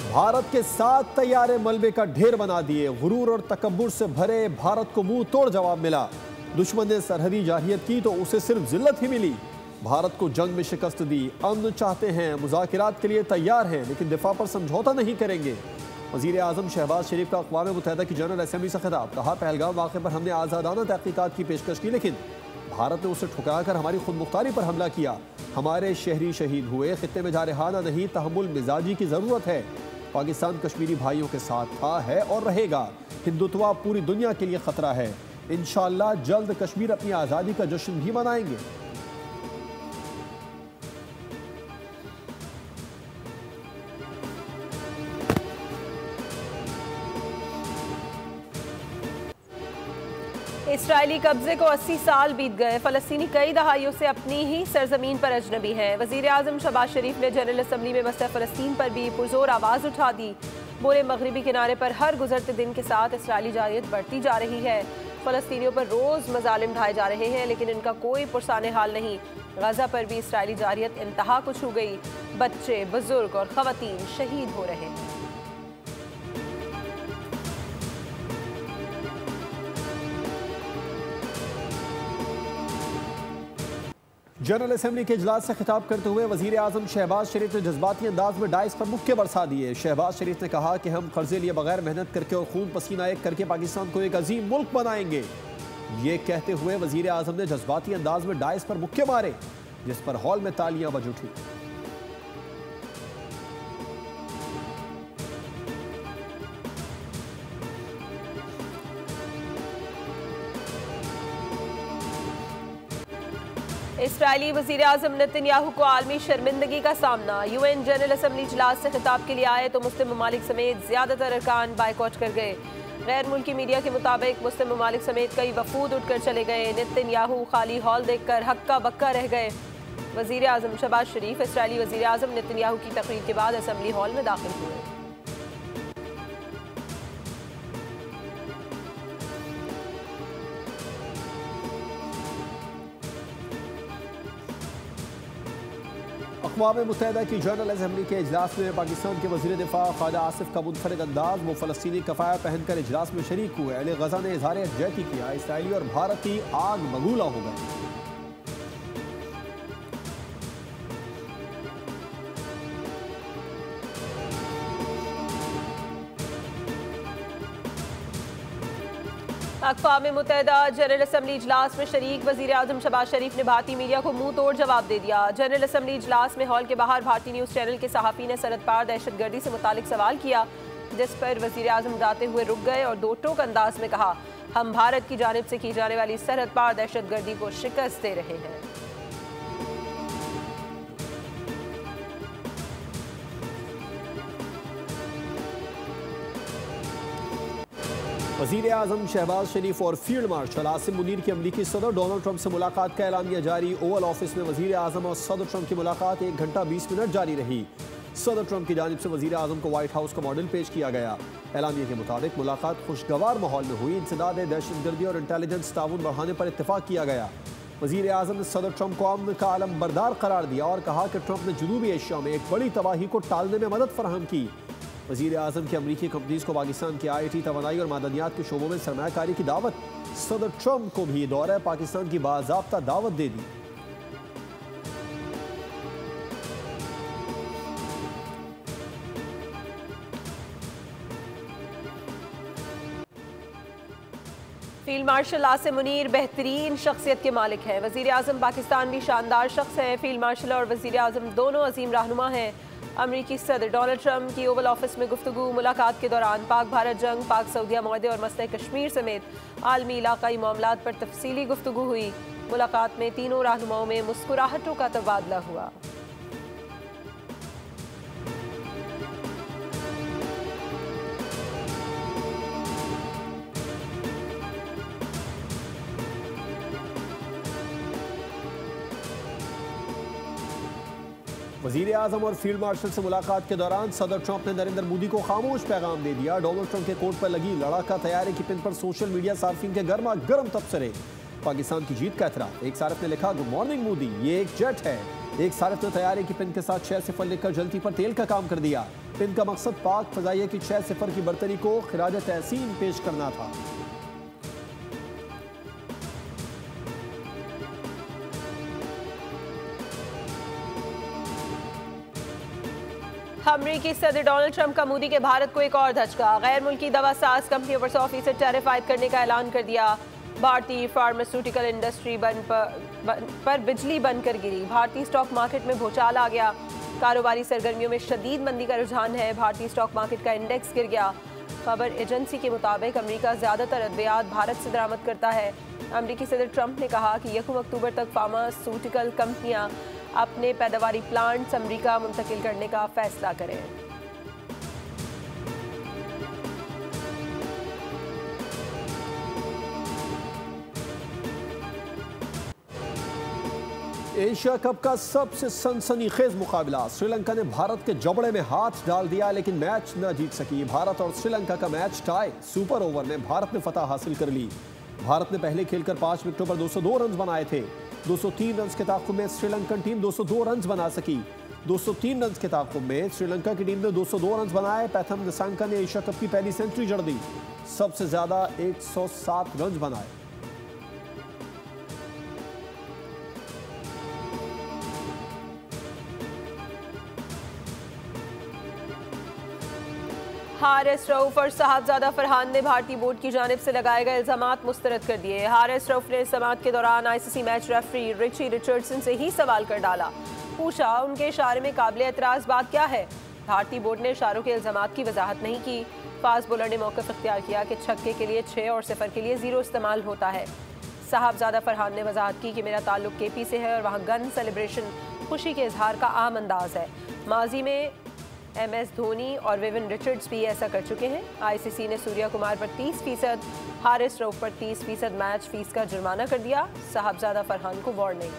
भारत के 7 तैयारे मलबे का ढेर बना दिए। गुरूर और तकब्बुर से भरे भारत को मुंह तोड़ जवाब मिला। दुश्मन ने सरहदी जारहियत की तो उसे सिर्फ जिल्लत ही मिली। भारत को जंग में शिकस्त दी। अमन चाहते हैं, मुज़ाकिरात के लिए तैयार हैं, लेकिन दिफा पर समझौता नहीं करेंगे। वज़ीर आज़म शहबाज शरीफ का अक़वाम मुत्तहिदा की जनरल असेंबली से खिताब। कहा, पहलगाम वाक़े पर हमने आज़ादाना तहक़ीक़ात की पेशकश की, लेकिन भारत ने उसे ठुकराकर हमारी खुद मुख्तारी पर हमला किया। हमारे शहरी शहीद हुए। खित्ते में जारहाना नहीं, तहम्मुल मिजाजी की ज़रूरत है। पाकिस्तान कश्मीरी भाइयों के साथ था, है और रहेगा। हिंदुत्व पूरी दुनिया के लिए खतरा है। इंशाअल्लाह जल्द कश्मीर अपनी आज़ादी का जश्न भी मनाएंगे। इसराइली कब्जे को 80 साल बीत गए। फ़लस्तीनी कई दहाइयों से अपनी ही सरजमीन पर अजनबी हैं। वज़ीर आज़म शहबाज शरीफ ने जनरल असम्बली में मसला फ़लस्तीन पर भी पुरजोर आवाज़ उठा दी। बोले, मगरबी किनारे पर हर गुजरते दिन के साथ इसराइली जारहियत बढ़ती जा रही है। फ़लस्तीनियों पर रोज़ मज़ालिम ढाए जा रहे हैं, लेकिन इनका कोई पुरसाने हाल नहीं। गज़ा पर भी इसराइली जारहियत इंतहा को छू गई। बच्चे, बुजुर्ग और ख़वातीन शहीद हो रहे हैं। जनरल असेंबली के इजलास से खिताब करते हुए वज़ीर आज़म शहबाज शरीफ ने जज्बाती अंदाज में डाइस पर मुक्के बरसा दिए। शहबाज शरीफ ने कहा कि हम कर्जे लिए बगैर मेहनत करके और खून पसीना एक करके पाकिस्तान को एक अजीम मुल्क बनाएंगे। ये कहते हुए वज़ीर आज़म ने जज्बाती अंदाज में डाइस पर मुक्के मारे, जिस पर हॉल में तालियां बज उठी। इसराइली वज़ीर आज़म नेतन्याहू को आलमी शर्मिंदगी का सामना। UN जनरल असम्बली इजलास से खिताब के लिए आए तो मुस्लिम ममालिक समेत ज़्यादातर अरकान बाइकॉट कर गए। गैर मुल्की मीडिया के मुताबिक मुस्लिम ममालिक समेत कई वफूद उठकर चले गए। नेतन्याहू खाली हॉल देखकर हक्का बक्का रह गए। वज़ीर आज़म शहबाज शरीफ इसराइली वज़ीर आज़म नेतन्याहू की तकरीर के बाद असम्बली हॉल में दाखिल हुए। अक़वाम मुत्तहिदा की जनरल असेंबली के इजलास में पाकिस्तान के वज़ीर दिफा ख्वाजा आसिफ का मुनफरिद अंदाज। वो फ़लस्तीनी कफ़ाया पहनकर इजलास में शरीक हुए। अहले गज़ा ने इज़हार यकजहती किया। इसराइली और भारती आग बगूला हो गए। अक़वाम मुत्तहिदा जनरल असम्बली इजलास में शरीक वज़ीर आज़म शहबाज शरीफ ने भारतीय मीडिया को मुंह तोड़ जवाब दे दिया। जनरल असम्बली इजलास में हॉल के बाहर भारतीय न्यूज़ चैनल के सहाफ़ी ने सरहद पार दहशतगर्दी से मुतालिक सवाल किया, जिस पर वज़ीर आज़म जाते हुए रुक गए और दो टोक अंदाज में कहा, हम भारत की जानिब से की जाने वाली सरहद पार दहशतगर्दी को शिकस्त दे रहे हैं। वज़ीर आज़म शहबाज शरीफ और फील्ड मार्शल आसिम मुनीर की अमरीकी सदर डोनाल्ड ट्रंप से मुलाकात का ऐलानिया जारी। ओवल ऑफिस में वज़ीर आज़म और सदर ट्रंप की मुलाकात 1 घंटा 20 मिनट जारी रही। सदर ट्रंप की जानिब से वज़ीर आज़म को व्हाइट हाउस का मॉडल पेश किया गया। ऐलानिया के मुताबिक मुलाकात खुशगवार माहौल में हुई। इंसदाद दहशतगर्दी और इंटेलिजेंस ताउन बढ़ाने पर इत्तफाक किया गया। वज़ीर आज़म ने सदर ट्रंप को अमन का आलम बरदार करार दिया और कहा कि ट्रंप ने जनूबी एशिया में एक बड़ी तबाही को टालने में मदद फराहम की। वज़ीर आज़म की अमरीकी कंपनीज को पाकिस्तान की IIT, तवानाई और मादनियात के शोबों में सरमायाकारी की दावत। सदर ट्रंप को भी दौरे पाकिस्तान की बाज़ाब्ता दावत दे दी। फील्ड मार्शल आसिम मुनीर बेहतरीन शख्सियत के मालिक हैं। वज़ीर आज़म पाकिस्तान भी शानदार शख्स हैं। फील्ड मार्शल और वज़ीर आज़म दोनों अजीम रहनुमा हैं। अमरीकी सदर डोनाल्ड ट्रंप की ओवल ऑफिस में गुफ्तगू। मुलाकात के दौरान पाक भारत जंग, पाक सऊदिया मुआहदे और मसले कश्मीर समेत आलमी इलाकाई मामलात पर तफसीली गुफ्तगू हुई। मुलाकात में तीनों रहनुमाओं में मुस्कुराहटों का तबादला हुआ। वज़ीर आज़म और फील्ड मार्शल से मुलाकात के दौरान सदर ट्रंप ने नरेंद्र मोदी को खामोश पैगाम दे दिया। डोनाल्ड ट्रंप के कोर्ट पर लगी लड़ाका तैयारी की पिन पर सोशल मीडिया सार्फिन के गर्मा गर्म तबसरे। पाकिस्तान की जीत का एतराफ़। एक सारफ ने लिखा, गुड मॉर्निंग मोदी, ये एक जेट है। एक सारिफ ने तैयारी की पिन के साथ 6-0 लिखकर जलती पर तेल का काम कर दिया। पिन का मकसद पाक फजाइया की 6-0 की बर्तरी को खिराज तहसीन पेश करना था। अमरीकी सदर डोनाल्ड ट्रंप का मोदी के भारत को एक और धचका। गैर मुल्की दवा साज कंपनियों पर 100% टैरिफ आयद करने का ऐलान कर दिया। भारतीय फार्मास्यूटिकल इंडस्ट्री पर बिजली बंद कर गिरी। भारतीय स्टॉक मार्केट में भूचाल आ गया। कारोबारी सरगर्मियों में शदीद मंदी का रुझान है। भारतीय स्टॉक मार्केट का इंडेक्स गिर गया। खबर एजेंसी के मुताबिक अमेरिका ज्यादातर अद्वियात भारत से दरामद करता है। अमेरिकी सदर ट्रंप ने कहा कि 1 अक्टूबर तक फार्मास्यूटिकल कंपनियां अपने पैदावारी प्लांट्स अमेरिका मुंतकिल करने का फैसला करें। एशिया कप का सबसे सनसनीखेज मुकाबला। श्रीलंका ने भारत के जबड़े में हाथ डाल दिया लेकिन मैच न जीत सकी। भारत और श्रीलंका का मैच टाई। सुपर ओवर में भारत ने फतह हासिल कर ली। भारत ने पहले खेलकर 5 विकेटों पर 202 रन बनाए थे। 203 रन के ताक़ुब में श्रीलंकन टीम 202 रन बना सकी। 203 रन के ताक़ुब में श्रीलंका की टीम ने 202 रन बनाए। पैथम निसांका ने एशिया कप की पहली सेंचुरी जड़ दी। सबसे ज्यादा 107 रन बनाए। हारिस रऊफ और साहबजादा फरहान ने भारतीय बोर्ड की जानिब से लगाए गए इल्जामात मुस्तरद कर दिए। हारिस रऊफ ने समाअत के दौरान ICC match referee Richie Richardson से ही सवाल कर डाला। पूछा, उनके इशारे में काबिल एतराज़ बात क्या है? भारतीय बोर्ड ने इशारों के इल्जामात की वजाहत नहीं की। फास्ट बॉलर ने मौक़िफ़ इख्तियार किया कि छक्के के लिए 6 और 0 के लिए 0 इस्तेमाल होता है। साहबजादा फरहान ने वजाहत की कि मेरा ताल्लुक केपी से है और वहाँ गन सेलिब्रेशन खुशी के इजहार का आम अंदाज है। माजी में MS धोनी और विविन रिचर्ड्स भी ऐसा कर चुके हैं। आईसीसी ने सूर्या कुमार पर 30%, हारिस रऊफ पर 30% मैच फीस का जुर्माना कर दिया। साहबजादा फरहान को वार्निंग।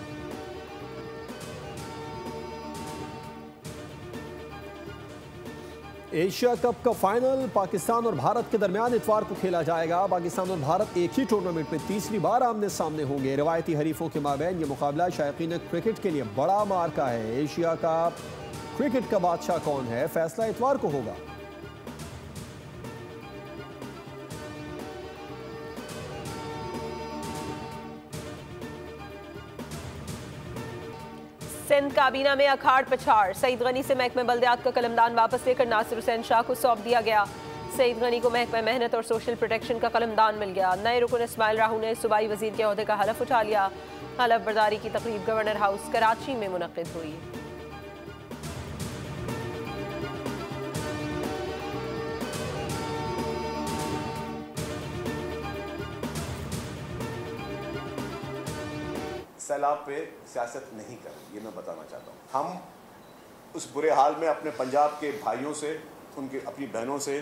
एशिया कप का फाइनल पाकिस्तान और भारत के दरमियान इतवार को खेला जाएगा। पाकिस्तान और भारत एक ही टूर्नामेंट में तीसरी बार आमने सामने होंगे। रवायती हरीफों के माबैन ये मुकाबला शायकीन क्रिकेट के लिए बड़ा मार्का है। एशिया का क्रिकेट का बादशाह कौन है, फैसला इतवार को होगा। सिंध काबीना में अखाड़ पछाड़। सईद गनी से महकमा बल्दियात का कलमदान वापस लेकर नासिर हुसैन शाह को सौंप दिया गया। सईद गनी को महकमा मेहनत और सोशल प्रोटेक्शन का कलमदान मिल गया। नए रुकन इस्माइल राहू ने सूबाई वजीर के ओहदे का हलफ उठा लिया। हलफ बर्दारी की तकरीब गवर्नर हाउस कराची में मुनक्किद हुई। सैलाब पे सियासत नहीं कर, ये मैं बताना चाहता हूँ। हम उस बुरे हाल में अपने पंजाब के भाइयों से, उनके अपनी बहनों से,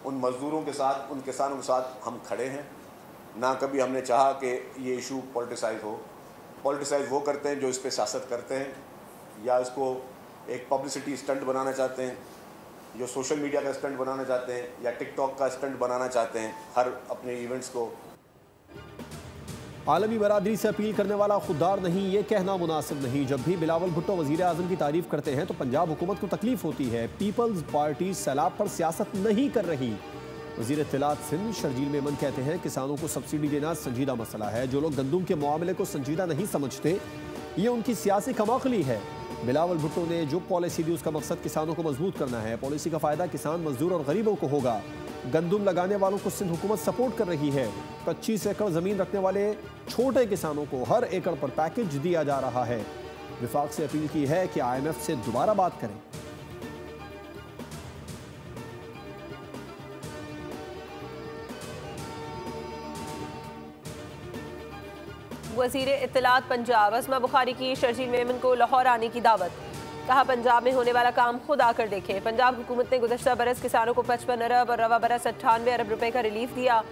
उन मज़दूरों के साथ, उन किसानों के साथ हम खड़े हैं। ना कभी हमने चाहा कि ये इशू पॉलिटिसाइज हो। पॉलिटिसाइज वो करते हैं जो इस पर सियासत करते हैं या इसको एक पब्लिसिटी स्टंट बनाना चाहते हैं, जो सोशल मीडिया का स्टंट बनाना चाहते हैं या टिकटॉक का स्टंट बनाना चाहते हैं हर अपने इवेंट्स को। आलमी बरादरी से अपील करने वाला खुददार नहीं, ये कहना मुनासिब नहीं। जब भी बिलावल भुट्टो वज़ीर आज़म की तारीफ करते हैं तो पंजाब हुकूमत को तकलीफ होती है। पीपल्स पार्टी सैलाब पर सियासत नहीं कर रही। वज़ीर इत्तलात सिंध शर्जील मेमन कहते हैं किसानों को सब्सिडी देना संजीदा मसला है। जो लोग गंदुम के मामले को संजीदा नहीं समझते, ये उनकी सियासी कमाखली है। बिलावल भुट्टो ने जो पॉलिसी दी उसका मकसद किसानों को मजबूत करना है। पॉलिसी का फ़ायदा किसान, मजदूर और गरीबों को होगा। गंदुम लगाने वालों को सिंध हुकूमत सपोर्ट कर रही है। 25 एकड़ ज़मीन रखने वाले छोटे किसानों को हर एकड़ पर पैकेज दिया जा रहा है। विफाक से अपील की है कि IMF से दोबारा बात करें। वज़ीर इत्तलात पंजाब अस्मा बुखारी की शर्जील मेमन को लाहौर आने की दावत। कहा, पंजाब में होने वाला काम खुद आकर देखें। पंजाब हुकूमत ने गुज़श्ता बरस किसानों को 55 अरब और रवा बरस 98 अरब रुपए का रिलीफ दिया।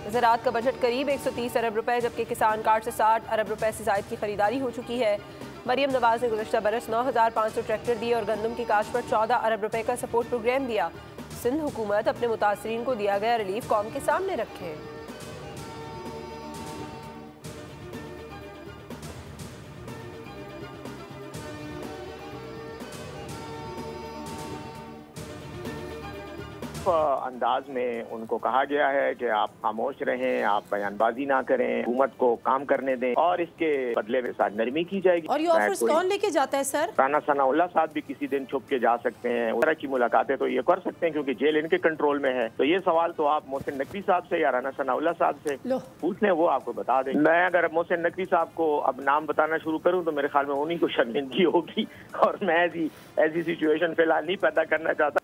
ज़राअत का बजट करीब 130 अरब रुपए, जबकि किसान कार्ड से 60 अरब रुपए से ज़ायद की खरीदारी हो चुकी है। मरियम नवाज ने गुज़श्ता बरस 9500 ट्रैक्टर दिए और गंदम की काश्त पर 14 अरब रुपए का सपोर्ट प्रोग्राम दिया। सिंध हुकूमत अपने मुतासरीन को दिया गया रिलीफ कौम के सामने रखे। मुख्तलिफ अंदाज में उनको कहा गया है कि आप खामोश रहें, आप बयानबाजी ना करें, हुकूमत को काम करने दें और इसके बदले में साथ नरमी की जाएगी। और ये ऑफर्स कौन लेके जाता है सर? राना सनाउल्लाह साहब भी किसी दिन छुप के जा सकते हैं, उस तरह की मुलाकातें तो ये कर सकते हैं क्योंकि जेल इनके कंट्रोल में है। तो ये सवाल तो आप मोहसिन नकवी साहब से या राना सनाउल्लाह साहब से पूछ लें, वो आपको बता दें। मैं अगर मोहसिन नकवी साहब को अब नाम बताना शुरू करूँ तो मेरे ख्याल में उन्हीं को शर्मिंदगी होगी और मैं ऐसी सिचुएशन फिलहाल नहीं पैदा करना चाहता।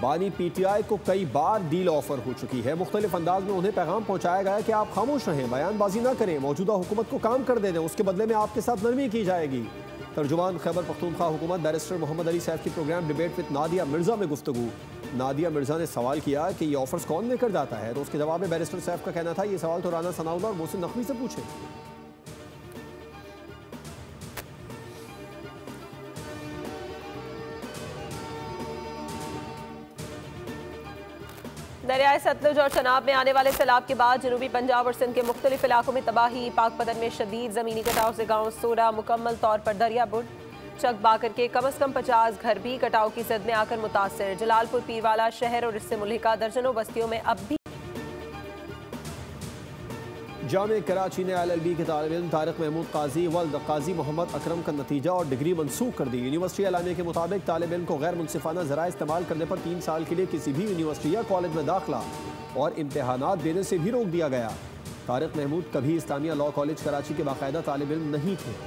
बानी पीटीआई को कई बार डील ऑफर हो चुकी है। मुख्तलिफ अंदाज में उन्हें पैगाम पहुंचाया गया कि आप खामोश रहें, बयानबाजी ना करें, मौजूदा हुकूमत को काम कर दें, उसके बदले में आपके साथ नरमी की जाएगी। तर्जुमान खैबर पख्तूनख्वा हुकूमत बैरिस्टर मोहम्मद अली सैफ की program debate with Nadia Mirza में गुफ्तगू। नादिया मिर्जा ने सवाल किया कि ये ऑफर्स कौन लेकर जाता है, तो उसके जवाब में बैरिस्टर सैफ का कहना था ये सवाल तो राना सनाउल्लाह और मोहसिन नकवी से पूछे। दरियाए सतलुज और चनाब में आने वाले सैलाब के बाद जनूबी पंजाब और सिंध के मुख्तलिफ इलाकों में तबाही। पाकपतन में शदीद ज़मीनी कटाव से गाँव सोरा मुकम्मल तौर पर दरिया बुड। चक बाकर के कम अज़ कम 50 घर भी कटाव की जद में आकर मुतासर। जलालपुर पीरवाला शहर और इससे मुल्हिका दर्जनों बस्तियों में अब भी। जामे कराची ने LLB के तालिब इल्म तारिक महमूद काजी वल्द काजी मोहम्मद अकरम का नतीजा और डिग्री मनसूख कर दी। यूनिवर्सिटी एलामिया के मुताबिक तालिब इल्म को गैर मुनसिफाना ज़राए इस्तेमाल करने पर 3 साल के लिए किसी भी यूनिवर्सिटी या कॉलेज में दाखिला और इम्तहानात देने से भी रोक दिया गया। तारिक महमूद कभी इस्लामिया लॉ कॉलेज कराची के बाकायदा तालिब इल्म नहीं थे।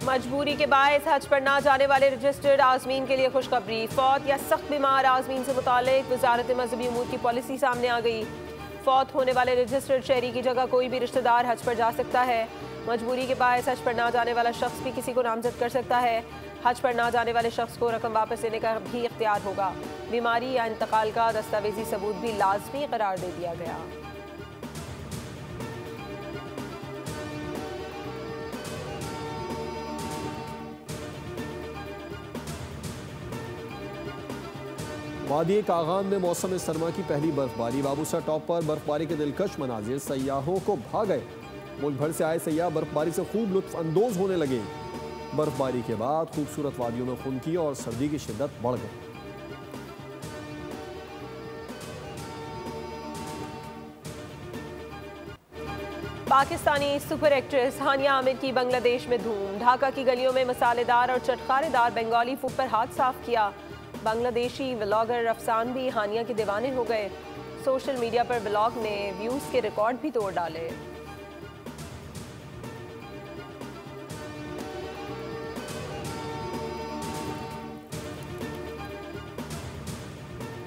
मजबूरी के बायस हज पर ना जाने वाले रजिस्टर्ड आज़मीन के लिए खुशखबरी। फौत या सख्त बीमार आज़मीन से मुतालिक वजारत मजहबी उमूर की पॉलिसी सामने आ गई। फौत होने वाले रजिस्टर्ड शहरी की जगह कोई भी रिश्तेदार हज पर जा सकता है। मजबूरी के बायस हज पर ना जाने वाला शख्स भी किसी को नामजद कर सकता है। हज पर ना जाने वाले शख्स को रकम वापस लेने का भी इख्तियार होगा। बीमारी या इंतकाल का दस्तावेजी सबूत भी लाजमी करार दे दिया गया। वादी कागान में मौसम सरमा की पहली बर्फबारी। बाबूसर टॉप पर बर्फबारी के दिलकश मनाजिर सयाहों को भा गए। मुल्क भर से आए सयाह बर्फबारी से खूब लुत्फ अंदोज होने लगे। बर्फबारी के बाद खूबसूरत वादियों में खुनकी और सर्दी की शिद्दत बढ़ गई। पाकिस्तानी सुपर एक्ट्रेस हानिया आमिर की बांग्लादेश में धूम। ढाका की गलियों में मसालेदार और चटखारेदार बंगाली फूड पर हाथ साफ किया। बांग्लादेशी व्लॉगर रफसान भी हानिया के दीवाने हो गए। सोशल मीडिया पर व्लॉग ने व्यूज के रिकॉर्ड भी तोड़ डाले।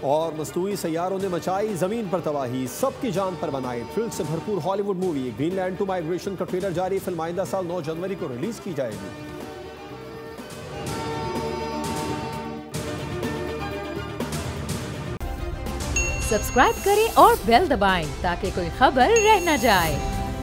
और मस्तूई सैयारों ने मचाई जमीन पर तबाही, सबकी जान पर बनाई थ्रिल से भरपूर Hollywood movie Greenland two migration का ट्रेलर जारी। फिल्म आइंदा साल 9 जनवरी को रिलीज की जाएगी। सब्सक्राइब करें और बेल दबाएं ताकि कोई खबर रह न जाए।